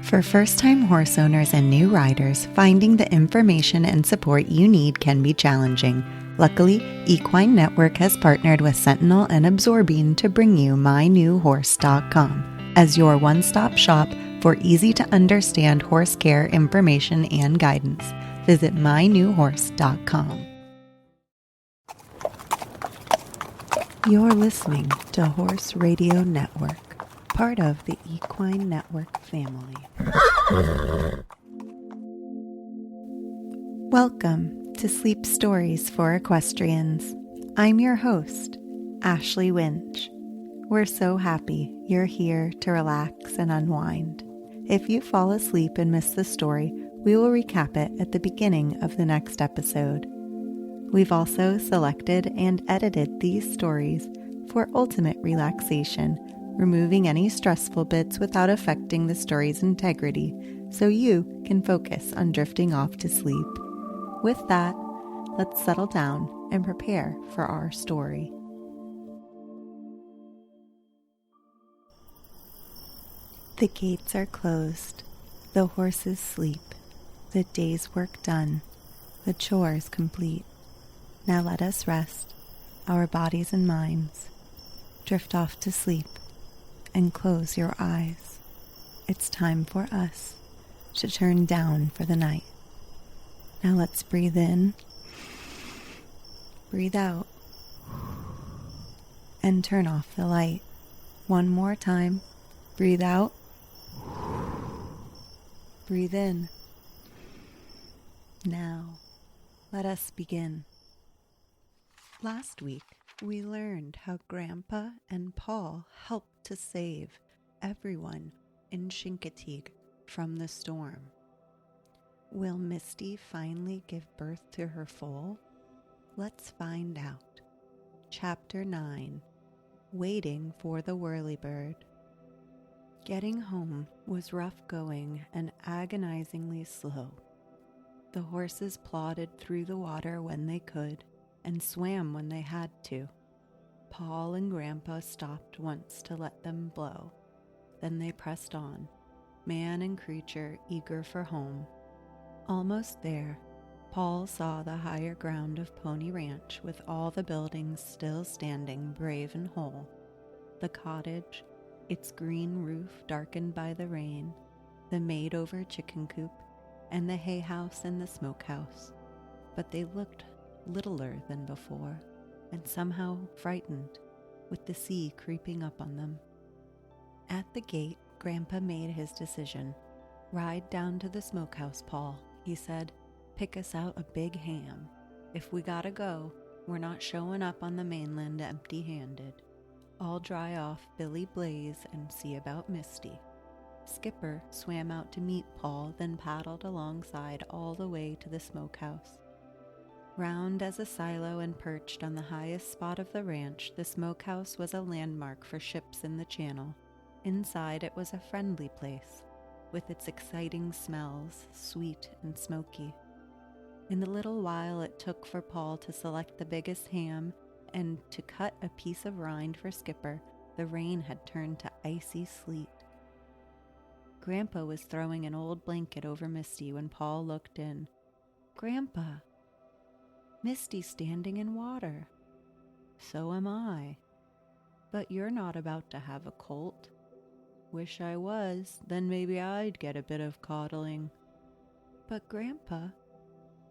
For first-time horse owners and new riders, finding the information and support you need can be challenging. Luckily, Equine Network has partnered with Sentinel and Absorbine to bring you MyNewHorse.com as your one-stop shop for easy-to-understand horse care information and guidance. Visit MyNewHorse.com. You're listening to Horse Radio Network, part of the Equine Network family. Welcome to Sleep Stories for Equestrians. I'm your host, Ashley Winch. We're so happy you're here to relax and unwind. If you fall asleep and miss the story, we will recap it at the beginning of the next episode. We've also selected and edited these stories for ultimate relaxation, removing any stressful bits without affecting the story's integrity, so you can focus on drifting off to sleep. With that, let's settle down and prepare for our story. The gates are closed, the horses sleep, the day's work done, the chores complete. Now let us rest, our bodies and minds. Drift off to sleep and close your eyes. It's time for us to turn down for the night. Now let's breathe in, breathe out, and turn off the light. One more time. Breathe out, breathe in. Now, let us begin. Last week, we learned how Grandpa and Paul helped to save everyone in Chincoteague from the storm. Will Misty finally give birth to her foal? Let's find out. Chapter 9, Waiting for the Whirlybird. Getting home was rough going and agonizingly slow. The horses plodded through the water when they could and swam when they had to. Paul and Grandpa stopped once to let them blow. Then they pressed on, man and creature eager for home. Almost there, Paul saw the higher ground of Pony Ranch with all the buildings still standing brave and whole. The cottage, its green roof darkened by the rain, the made-over chicken coop, and the hay house and the smokehouse. But they looked littler than before, and somehow frightened, with the sea creeping up on them. At the gate, Grandpa made his decision. "Ride down to the smokehouse, Paul," he said. "Pick us out a big ham. If we gotta go, we're not showing up on the mainland empty-handed. I'll dry off Billy Blaze and see about Misty." Skipper swam out to meet Paul, then paddled alongside all the way to the smokehouse. Round as a silo and perched on the highest spot of the ranch, the smokehouse was a landmark for ships in the channel. Inside it was a friendly place, with its exciting smells, sweet and smoky. In the little while it took for Paul to select the biggest ham and to cut a piece of rind for Skipper, the rain had turned to icy sleet. Grandpa was throwing an old blanket over Misty when Paul looked in. "Grandpa, Misty's standing in water." "So am I. But you're not about to have a colt." "Wish I was, then maybe I'd get a bit of coddling." "But Grandpa,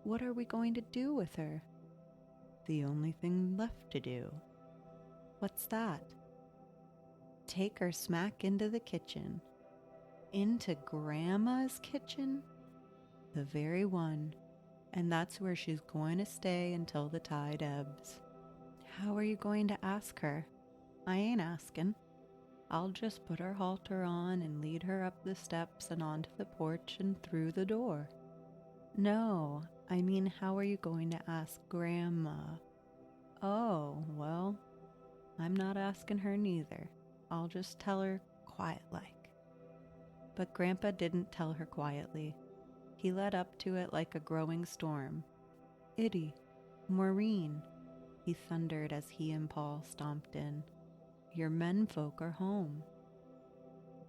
what are we going to do with her?" "The only thing left to do." "What's that?" "Take her smack into the kitchen." "Into Grandma's kitchen?" "The very one. And that's where she's going to stay until the tide ebbs." "How are you going to ask her?" "I ain't asking. I'll just put her halter on and lead her up the steps and onto the porch and through the door." "No, I mean, how are you going to ask Grandma?" "Oh, well, I'm not asking her neither. I'll just tell her quiet-like." But Grandpa didn't tell her quietly. He led up to it like a growing storm. "Iddy, Maureen," he thundered as he and Paul stomped in. "Your menfolk are home."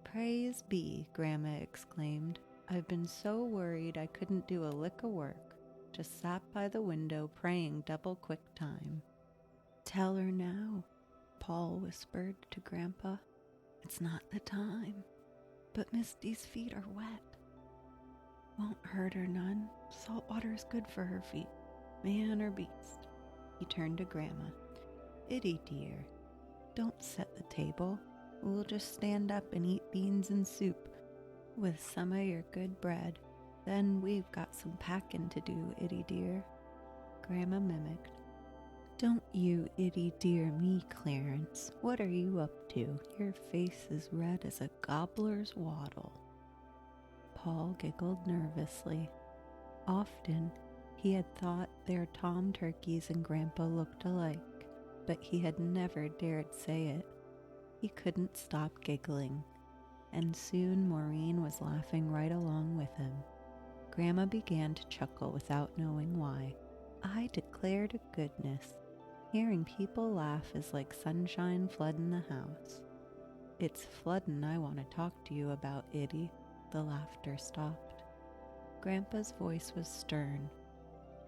Praise be, Grandma exclaimed. I've been so worried I couldn't do a lick of work. Just sat by the window praying double quick time. Tell her now, Paul whispered to Grandpa. It's not the time, but Misty's feet are wet. Won't hurt her none. Salt water's good for her feet, man or beast. He turned to Grandma. Itty dear, don't set the table. We'll just stand up and eat beans and soup with some of your good bread. Then we've got some packing to do, Itty dear. Grandma mimicked. Don't you itty dear me, Clarence. What are you up to? Your face is red as a gobbler's waddle. Paul giggled nervously. Often he had thought their tom turkeys and Grandpa looked alike, but he had never dared say it. He couldn't stop giggling, and soon Maureen was laughing right along with him. Grandma began to chuckle without knowing why. I declare to goodness, hearing people laugh is like sunshine flooding the house. It's floodin' I want to talk to you about, Itty. The laughter stopped. Grandpa's voice was stern.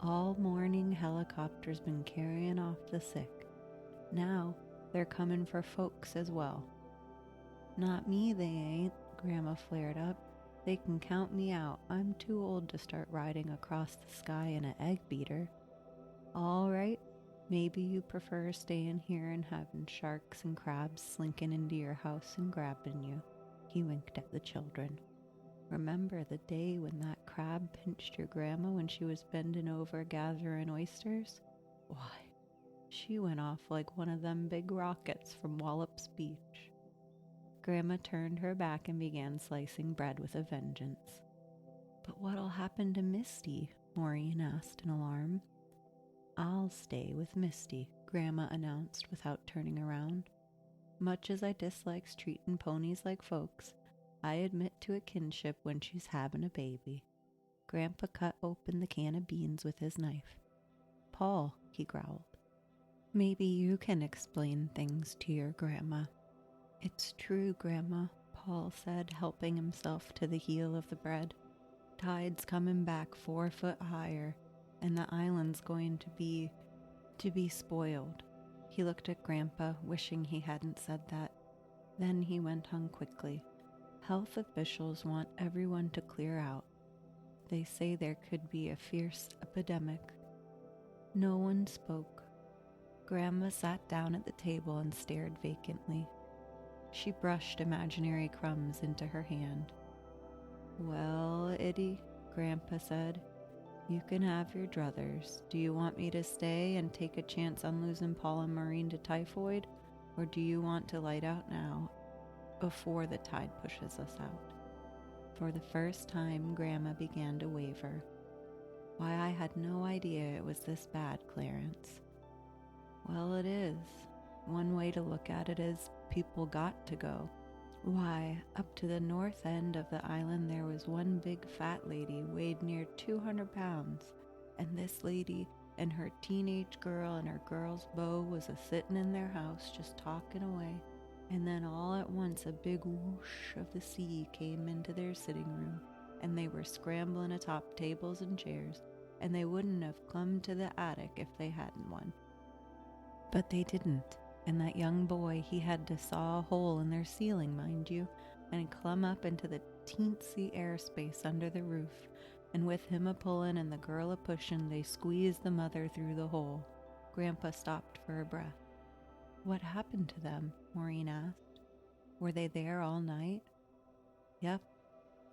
All morning helicopters been carrying off the sick. Now they're coming for folks as well. Not me, they ain't, Grandma flared up. They can count me out. I'm too old to start riding across the sky in an egg beater. All right, maybe you prefer staying here and having sharks and crabs slinking into your house and grabbing you. He winked at the children. Remember the day when that crab pinched your grandma when she was bending over gathering oysters? Why, she went off like one of them big rockets from Wallops Beach. Grandma turned her back and began slicing bread with a vengeance. But what'll happen to Misty? Maureen asked in alarm. I'll stay with Misty, Grandma announced without turning around. Much as I dislikes treating ponies like folks, I admit to a kinship when she's having a baby. Grandpa cut open the can of beans with his knife. Paul, he growled. Maybe you can explain things to your grandma. It's true, Grandma, Paul said, helping himself to the heel of the bread. Tide's coming back 4 foot higher, and the island's going to be spoiled. He looked at Grandpa, wishing he hadn't said that. Then he went on quickly. Health officials want everyone to clear out. They say there could be a fierce epidemic. No one spoke. Grandma sat down at the table and stared vacantly. She brushed imaginary crumbs into her hand. Well, Itty, Grandpa said, you can have your druthers. Do you want me to stay and take a chance on losing Paul and Maureen to typhoid? Or do you want to light out now, before the tide pushes us out? For the first time, Grandma began to waver. Why, I had no idea it was this bad, Clarence. Well, it is. One way to look at it is people got to go. Why, up to the north end of the island there was one big fat lady weighed near 200 pounds, and this lady and her teenage girl and her girl's beau was a-sitting in their house just talking away, and then all at once a big whoosh of the sea came into their sitting room, and they were scrambling atop tables and chairs, and they wouldn't have clumb to the attic if they hadn't one. But they didn't. And that young boy, he had to saw a hole in their ceiling, mind you, and clumb up into the teensy airspace under the roof, and with him a-pullin' and the girl a-pushin', they squeezed the mother through the hole. Grandpa stopped for a breath. What happened to them? Maureen asked. Were they there all night? Yep,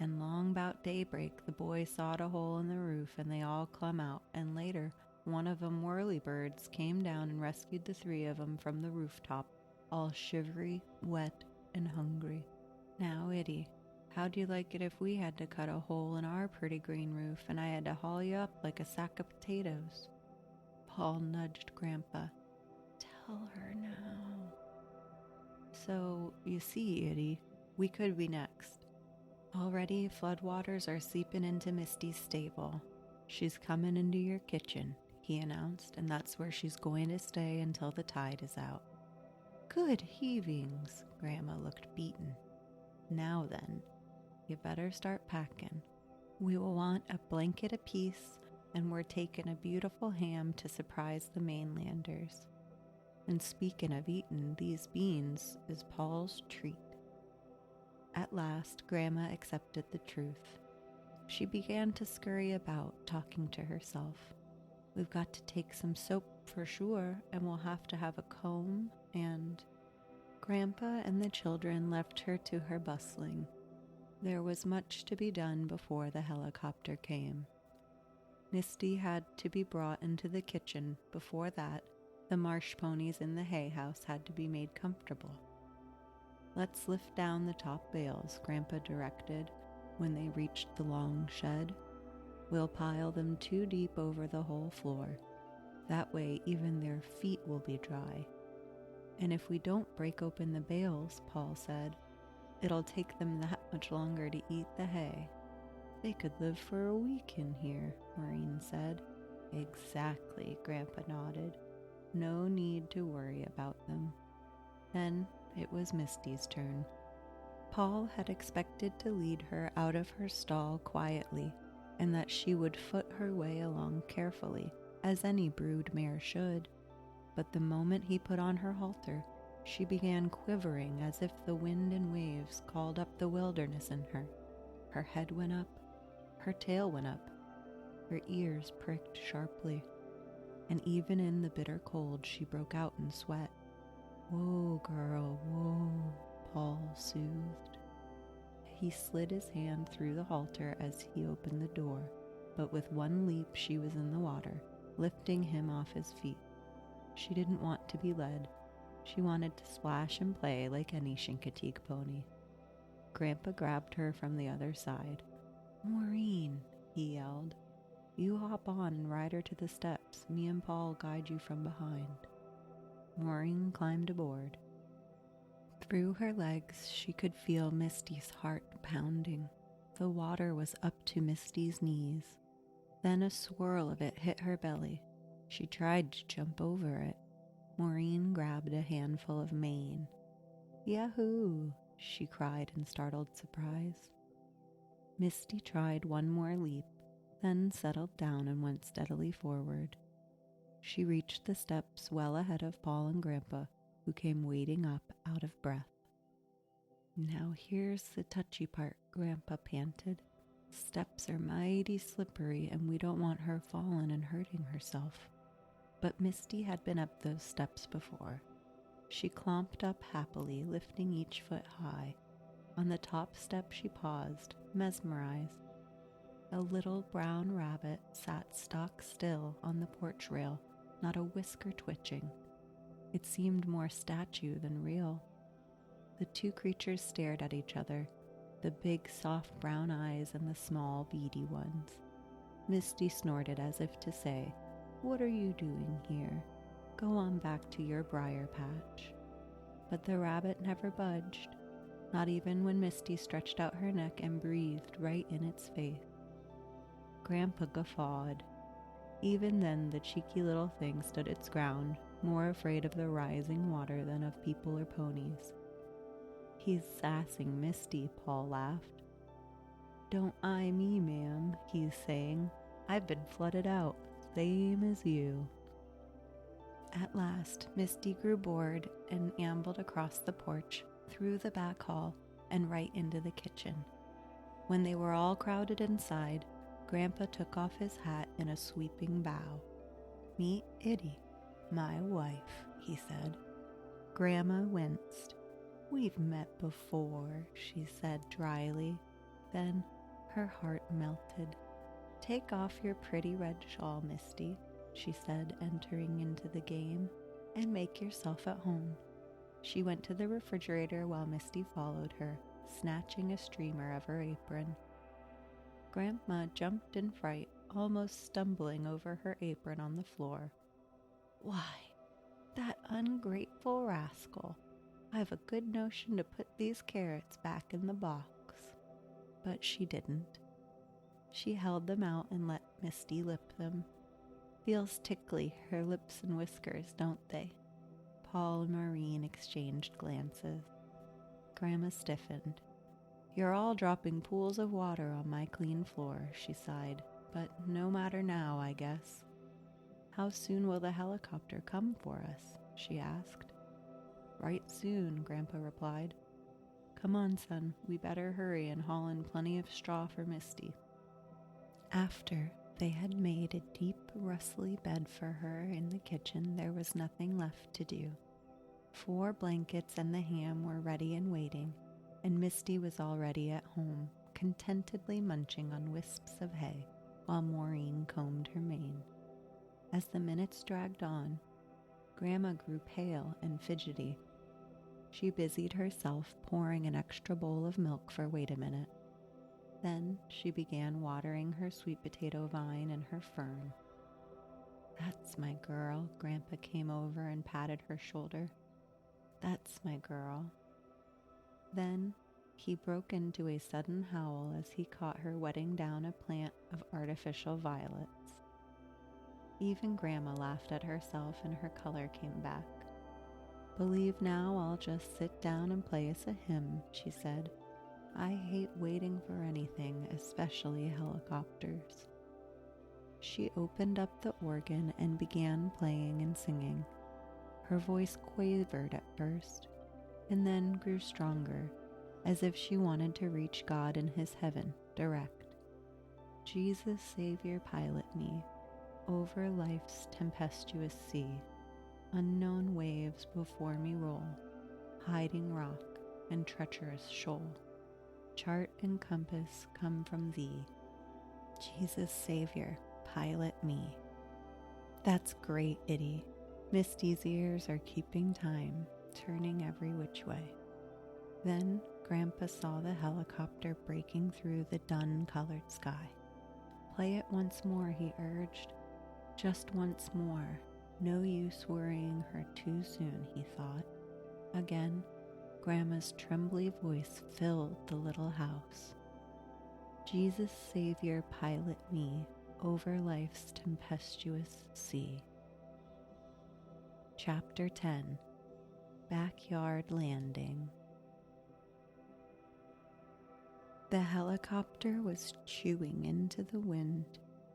and long 'bout daybreak the boy sawed a hole in the roof and they all clumb out, and later one of 'em whirlybirds came down and rescued the 3 of 'em from the rooftop, all shivery, wet, and hungry. Now, Itty, how'd you like it if we had to cut a hole in our pretty green roof and I had to haul you up like a sack of potatoes? Paul nudged Grandpa. Tell her now. So, you see, Itty, we could be next. Already, floodwaters are seeping into Misty's stable. She's coming into your kitchen, he announced, and that's where she's going to stay until the tide is out. Good heavings, Grandma looked beaten. Now then, you better start packing. We will want a blanket apiece, and we're taking a beautiful ham to surprise the mainlanders. And speaking of eating, these beans is Paul's treat. At last, Grandma accepted the truth. She began to scurry about, talking to herself. We've got to take some soap for sure, and we'll have to have a comb, and... Grandpa and the children left her to her bustling. There was much to be done before the helicopter came. Misty had to be brought into the kitchen. Before that, the marsh ponies in the hay house had to be made comfortable. Let's lift down the top bales, Grandpa directed when they reached the long shed. We'll pile them 2 deep over the whole floor. That way even their feet will be dry. And if we don't break open the bales, Paul said, it'll take them that much longer to eat the hay. They could live for a week in here, Maureen said. Exactly, Grandpa nodded. No need to worry about them. Then it was Misty's turn. Paul had expected to lead her out of her stall quietly, and that she would foot her way along carefully, as any brood mare should. But the moment he put on her halter, she began quivering as if the wind and waves called up the wilderness in her. Her head went up, her tail went up, her ears pricked sharply, and even in the bitter cold she broke out in sweat. "Whoa, girl, whoa," Paul soothed. He slid his hand through the halter as he opened the door, but with one leap she was in the water, lifting him off his feet. She didn't want to be led. She wanted to splash and play like any Chincoteague pony. Grandpa grabbed her from the other side. "Maureen," he yelled. "You hop on and ride her to the steps. Me and Paul guide you from behind." Maureen climbed aboard. Through her legs, she could feel Misty's heart pounding. The water was up to Misty's knees. Then a swirl of it hit her belly. She tried to jump over it. Maureen grabbed a handful of mane. "Yahoo!" she cried in startled surprise. Misty tried one more leap, then settled down and went steadily forward. She reached the steps well ahead of Paul and Grandpa, who came wading up out of breath. "Now here's the touchy part," Grandpa panted. "Steps are mighty slippery, and we don't want her falling and hurting herself." But Misty had been up those steps before. She clomped up happily, lifting each foot high. On the top step she paused, mesmerized. A little brown rabbit sat stock still on the porch rail, not a whisker twitching. It seemed more statue than real. The 2 creatures stared at each other, the big soft brown eyes and the small beady ones. Misty snorted as if to say, "What are you doing here? Go on back to your briar patch." But the rabbit never budged, not even when Misty stretched out her neck and breathed right in its face. Grandpa guffawed. Even then the cheeky little thing stood its ground, more afraid of the rising water than of people or ponies. "He's sassing Misty," Paul laughed. "Don't eye me, ma'am," he's saying. "I've been flooded out, same as you." At last, Misty grew bored and ambled across the porch, through the back hall, and right into the kitchen. When they were all crowded inside, Grandpa took off his hat in a sweeping bow. "Meet Itty, my wife," he said. Grandma winced. "We've met before," she said dryly. Then her heart melted. "Take off your pretty red shawl, Misty," she said, entering into the game, "and make yourself at home." She went to the refrigerator while Misty followed her, snatching a streamer of her apron. Grandma jumped in fright, almost stumbling over her apron on the floor. "Why, that ungrateful rascal! I've a good notion to put these carrots back in the box." But she didn't. She held them out and let Misty lip them. "Feels tickly, her lips and whiskers, don't they?" Paul and Maureen exchanged glances. Grandma stiffened. You're all dropping pools of water on my clean floor, she sighed, but no matter now, I guess. How soon will the helicopter come for us? She asked. Right soon, Grandpa replied. Come on, son, we better hurry and haul in plenty of straw for Misty. After they had made a deep, rustly bed for her in the kitchen, there was nothing left to do. 4 blankets and the ham were ready and waiting, and Misty was already at home, contentedly munching on wisps of hay while Maureen combed her mane. As the minutes dragged on, Grandma grew pale and fidgety. She busied herself pouring an extra bowl of milk for wait a minute. Then she began watering her sweet potato vine and her fern. That's my girl, Grandpa came over and patted her shoulder. That's my girl. Then he broke into a sudden howl as he caught her wetting down a plant of artificial violets. Even Grandma laughed at herself and her color came back. Believe now I'll just sit down and play us a hymn, she said. I hate waiting for anything, especially helicopters. She opened up the organ and began playing and singing. Her voice quavered at first, and then grew stronger, as if she wanted to reach God in his heaven direct. Jesus, Savior, pilot me over life's tempestuous sea. Unknown waves before me roll, hiding rock and treacherous shoal. Chart and compass come from thee. Jesus, Savior, pilot me. That's great, Itty. Misty's ears are keeping time, turning every which way. Then Grandpa saw the helicopter breaking through the dun-colored sky. Play it once more, he urged. Just once more. No use worrying her too soon, he thought. Again, Grandma's trembly voice filled the little house. Jesus, Savior, pilot me over life's tempestuous sea. Chapter 10. Backyard Landing. The helicopter was chewing into the wind,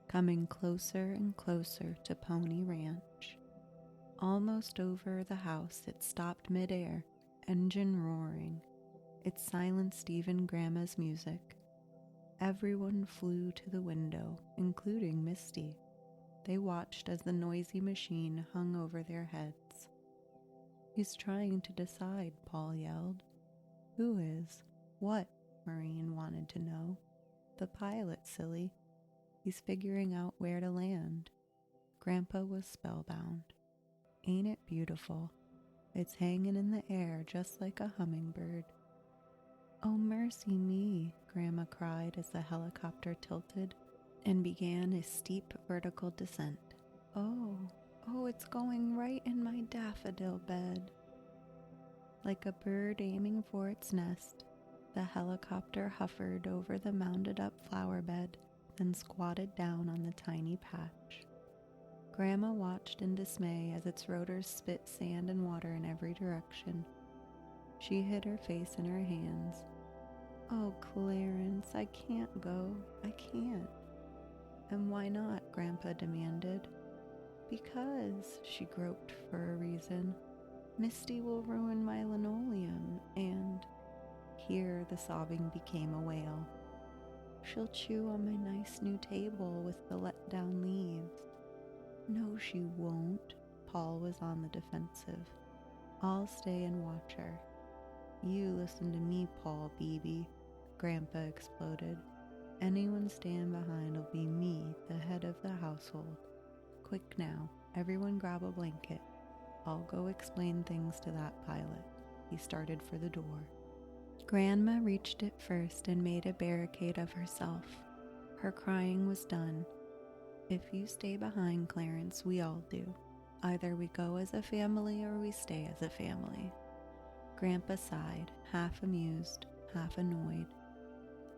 coming closer and closer to Pony Ranch. Almost over the house, it stopped midair, engine roaring. It silenced even Grandma's music. Everyone flew to the window, including Misty. They watched as the noisy machine hung over their heads. He's trying to decide, Paul yelled. Who is? What? Maureen wanted to know. The pilot, silly. He's figuring out where to land. Grandpa was spellbound. Ain't it beautiful? It's hanging in the air just like a hummingbird. Oh, mercy me, Grandma cried as the helicopter tilted and began a steep vertical descent. Oh, it's going right in my daffodil bed. Like a bird aiming for its nest, the helicopter hovered over the mounded-up flower bed, then squatted down on the tiny patch. Grandma watched in dismay as its rotors spit sand and water in every direction. She hid her face in her hands. Oh, Clarence, I can't go. I can't. And why not? Grandpa demanded. Because, she groped for a reason. Misty will ruin my linoleum, and... Here the sobbing became a wail. She'll chew on my nice new table with the let-down leaves. No, she won't. Paul was on the defensive. I'll stay and watch her. You listen to me, Paul, Beebe, Grandpa exploded. Anyone stand behind will be me, the head of the household. Quick now, everyone grab a blanket. I'll go explain things to that pilot. He started for the door. Grandma reached it first and made a barricade of herself. Her crying was done. If you stay behind, Clarence, we all do. Either we go as a family or we stay as a family. Grandpa sighed, half amused, half annoyed.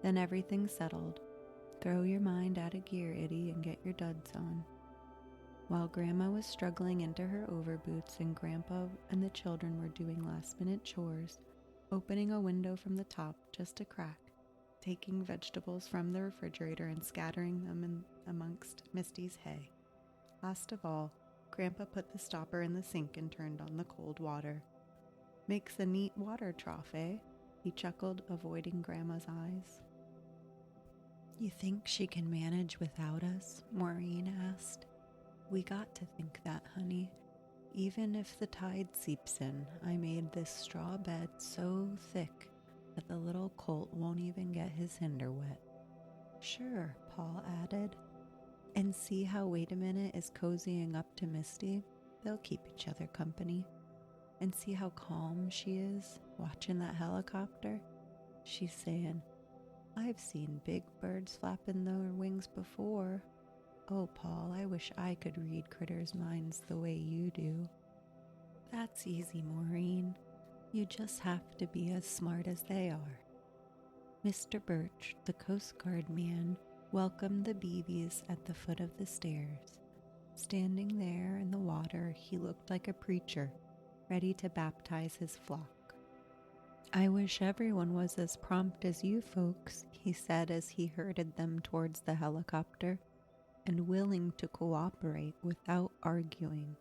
Then everything settled. Throw your mind out of gear, Itty, and get your duds on. While Grandma was struggling into her overboots and Grandpa and the children were doing last-minute chores, opening a window from the top just a crack, taking vegetables from the refrigerator and scattering them amongst Misty's hay. Last of all, Grandpa put the stopper in the sink and turned on the cold water. Makes a neat water trough, eh? He chuckled, avoiding Grandma's eyes. You think she can manage without us? Maureen asked. We got to think that, honey. Even if the tide seeps in, I made this straw bed so thick that the little colt won't even get his hinder wet. Sure, Paul added. And see how Wait a Minute is cozying up to Misty? They'll keep each other company. And see how calm she is, watching that helicopter? She's saying, I've seen big birds flapping their wings before. Oh, Paul, I wish I could read critters' minds the way you do. That's easy, Maureen. You just have to be as smart as they are. Mr. Birch, the Coast Guard man, welcomed the beebies at the foot of the stairs. Standing there in the water, he looked like a preacher, ready to baptize his flock. I wish everyone was as prompt as you folks, he said as he herded them towards the helicopter, and willing to cooperate without arguing.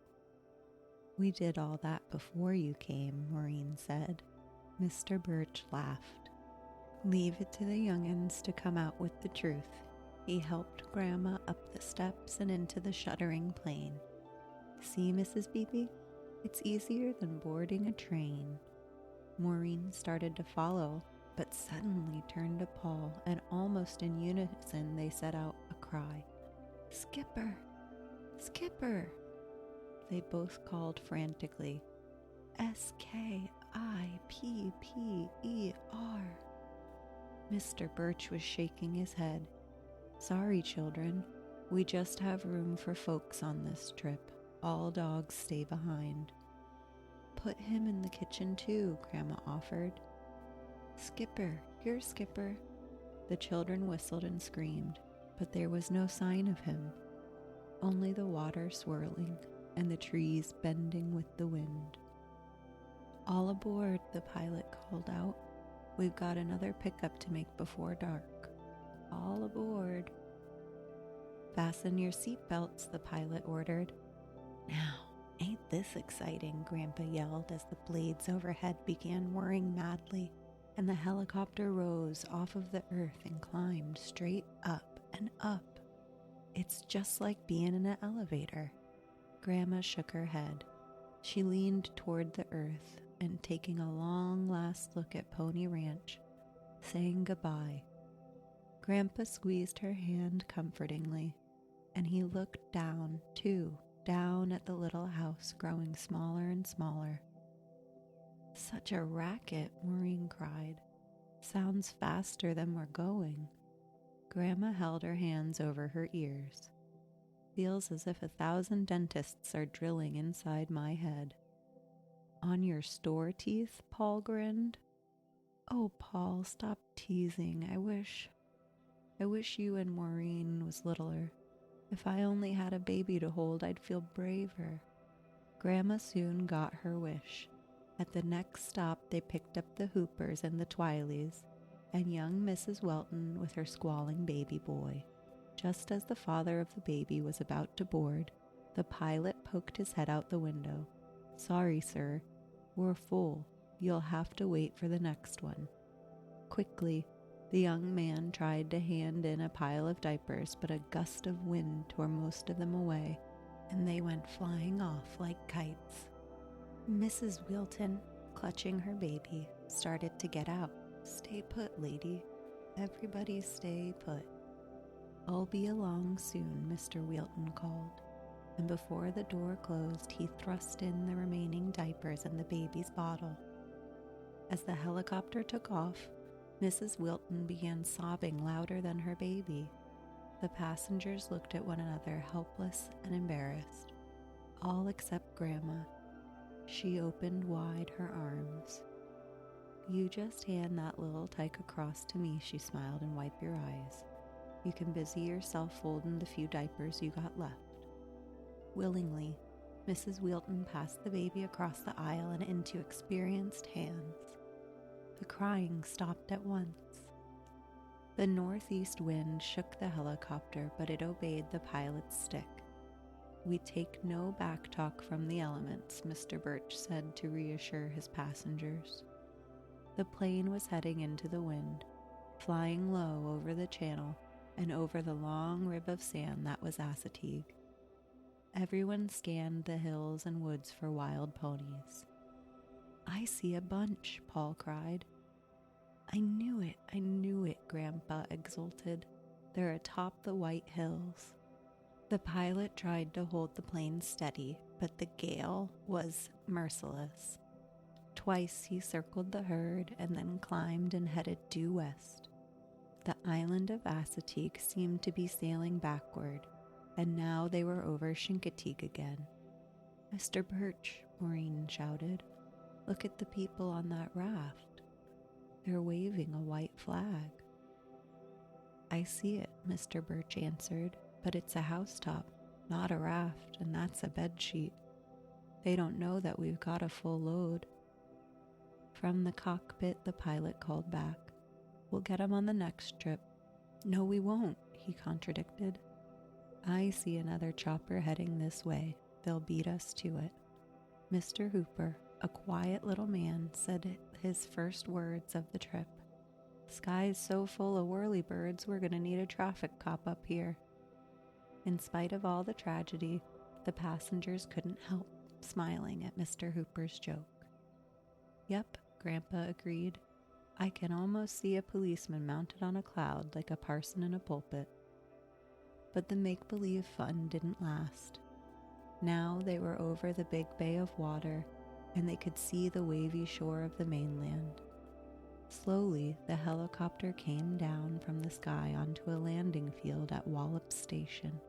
We did all that before you came, Maureen said. Mr. Birch laughed. Leave it to the young'uns to come out with the truth. He helped Grandma up the steps and into the shuddering plane. See, Mrs. Beebe? It's easier than boarding a train. Maureen started to follow, but suddenly turned to Paul, and almost in unison they set out a cry. Skipper! Skipper! They both called frantically. Skipper! Mr. Birch was shaking his head. Sorry, children. We just have room for folks on this trip. All dogs stay behind. Put him in the kitchen too, Grandma offered. Skipper, here, Skipper. The children whistled and screamed, but there was no sign of him. Only the water swirling and the trees bending with the wind. All aboard, the pilot called out. We've got another pickup to make before dark. All aboard. Fasten your seatbelts, the pilot ordered. Now, ain't this exciting, Grandpa yelled as the blades overhead began whirring madly, and the helicopter rose off of the earth and climbed straight up and up. It's just like being in an elevator. Grandma shook her head. She leaned toward the earth and, taking a long last look at Pony Ranch, saying goodbye. Grandpa squeezed her hand comfortingly, and he looked down, too, down at the little house growing smaller and smaller. Such a racket, Maureen cried. Sounds faster than we're going. Grandma held her hands over her ears. Feels as if 1,000 dentists are drilling inside my head. On your store teeth? Paul grinned. Oh, Paul, stop teasing. I wish you and Maureen was littler. If I only had a baby to hold, I'd feel braver. Grandma soon got her wish. At the next stop, they picked up the Hoopers and the Twileys, and young Mrs. Welton with her squalling baby boy. Just as the father of the baby was about to board, the pilot poked his head out the window. Sorry, sir. We're full. You'll have to wait for the next one. Quickly, the young man tried to hand in a pile of diapers, but a gust of wind tore most of them away, and they went flying off like kites. Mrs. Wilton, clutching her baby, started to get out. Stay put, lady. Everybody stay put. I'll be along soon, Mr. Wilton called, and before the door closed, he thrust in the remaining diapers and the baby's bottle. As the helicopter took off, Mrs. Wilton began sobbing louder than her baby. The passengers looked at one another, helpless and embarrassed, all except Grandma. She opened wide her arms. You just hand that little tyke across to me, she smiled, and wipe your eyes. You can busy yourself folding the few diapers you got left. Willingly, Mrs. Wilton passed the baby across the aisle and into experienced hands. The crying stopped at once. The northeast wind shook the helicopter, but it obeyed the pilot's stick. "We take no backtalk from the elements," Mr. Birch said to reassure his passengers. The plane was heading into the wind, flying low over the channel and over the long rib of sand that was Assateague. Everyone scanned the hills and woods for wild ponies. "I see a bunch," Paul cried. I knew it, Grandpa exulted. "They're atop the white hills." The pilot tried to hold the plane steady, but the gale was merciless. Twice he circled the herd and then climbed and headed due west. The island of Assateague seemed to be sailing backward, and now they were over Chincoteague again. "Mr. Birch," Maureen shouted, "look at the people on that raft. They're waving a white flag." "I see it," Mr. Birch answered, "but it's a housetop, not a raft, and that's a bedsheet. They don't know that we've got a full load." From the cockpit, the pilot called back, "We'll get 'em on the next trip." "No, we won't," he contradicted. "I see another chopper heading this way. They'll beat us to it." Mr. Hooper, a quiet little man, said his first words of the trip. "Sky's so full of whirlybirds, we're going to need a traffic cop up here." In spite of all the tragedy, the passengers couldn't help smiling at Mr. Hooper's joke. "Yep," Grandpa agreed. "I can almost see a policeman mounted on a cloud like a parson in a pulpit." But the make-believe fun didn't last. Now they were over the big bay of water, and they could see the wavy shore of the mainland. Slowly, the helicopter came down from the sky onto a landing field at Wallops Station.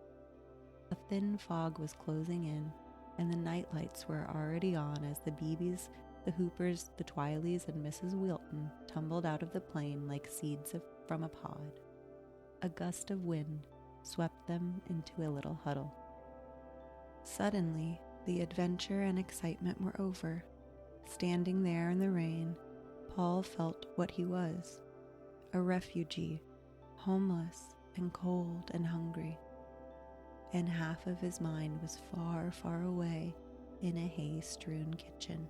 A thin fog was closing in, and the nightlights were already on as the Beebes, the Hoopers, the Twileys, and Mrs. Wilton tumbled out of the plane like seeds from a pod. A gust of wind swept them into a little huddle. Suddenly, the adventure and excitement were over. Standing there in the rain, Paul felt what he was, a refugee, homeless and cold and hungry. And half of his mind was far, far away in a hay-strewn kitchen.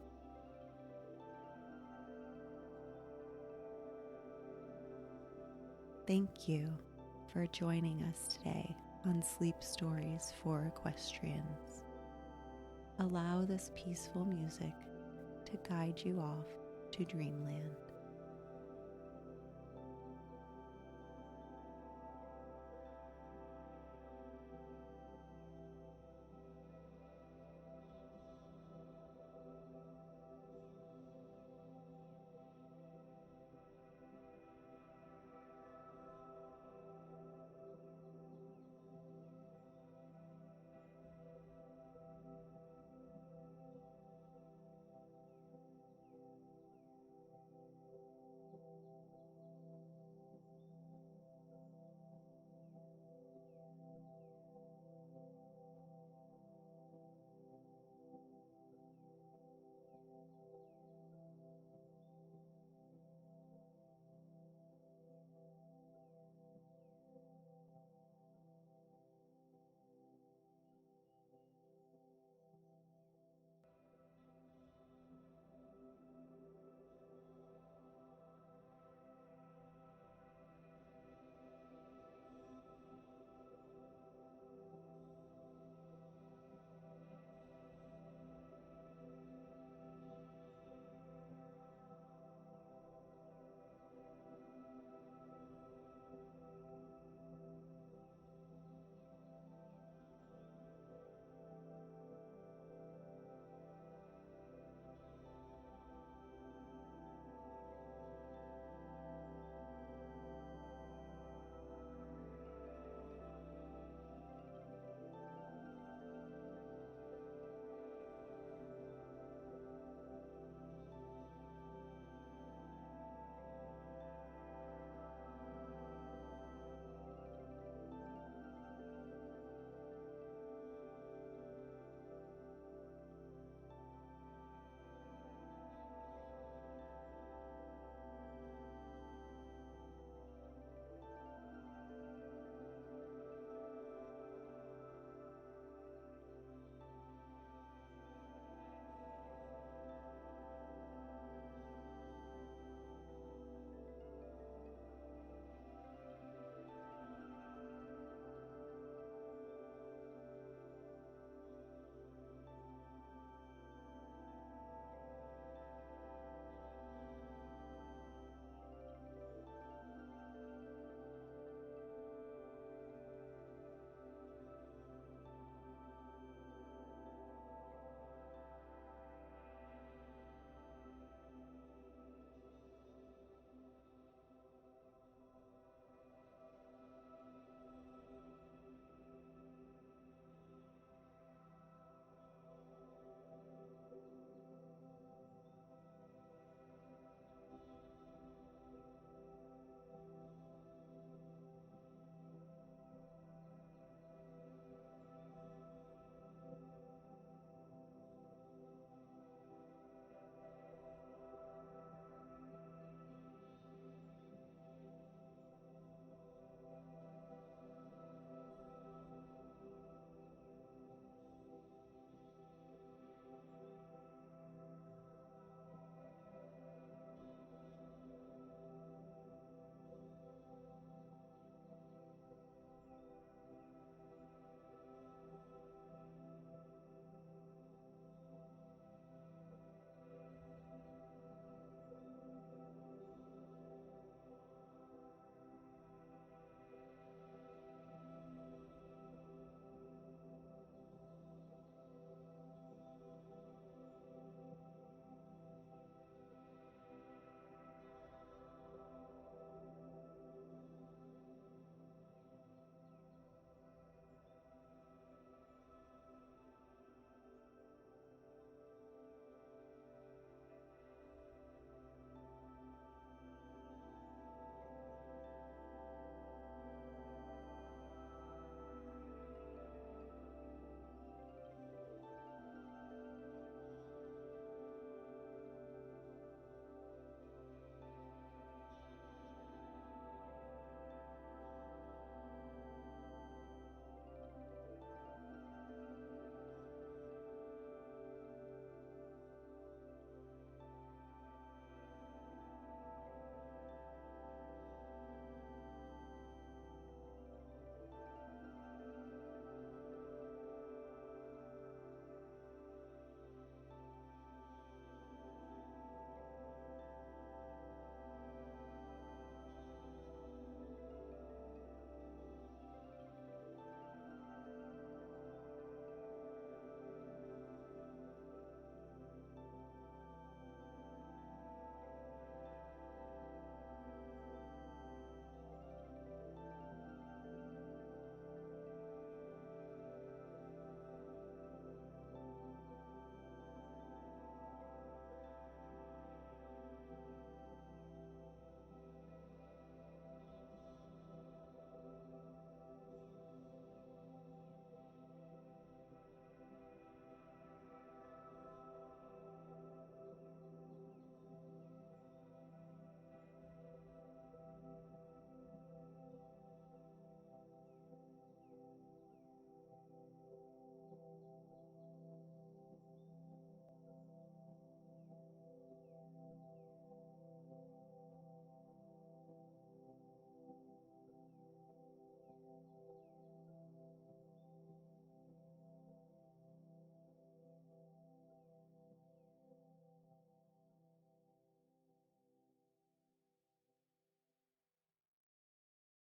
Thank you for joining us today on Sleep Stories for Equestrians. Allow this peaceful music to guide you off to dreamland.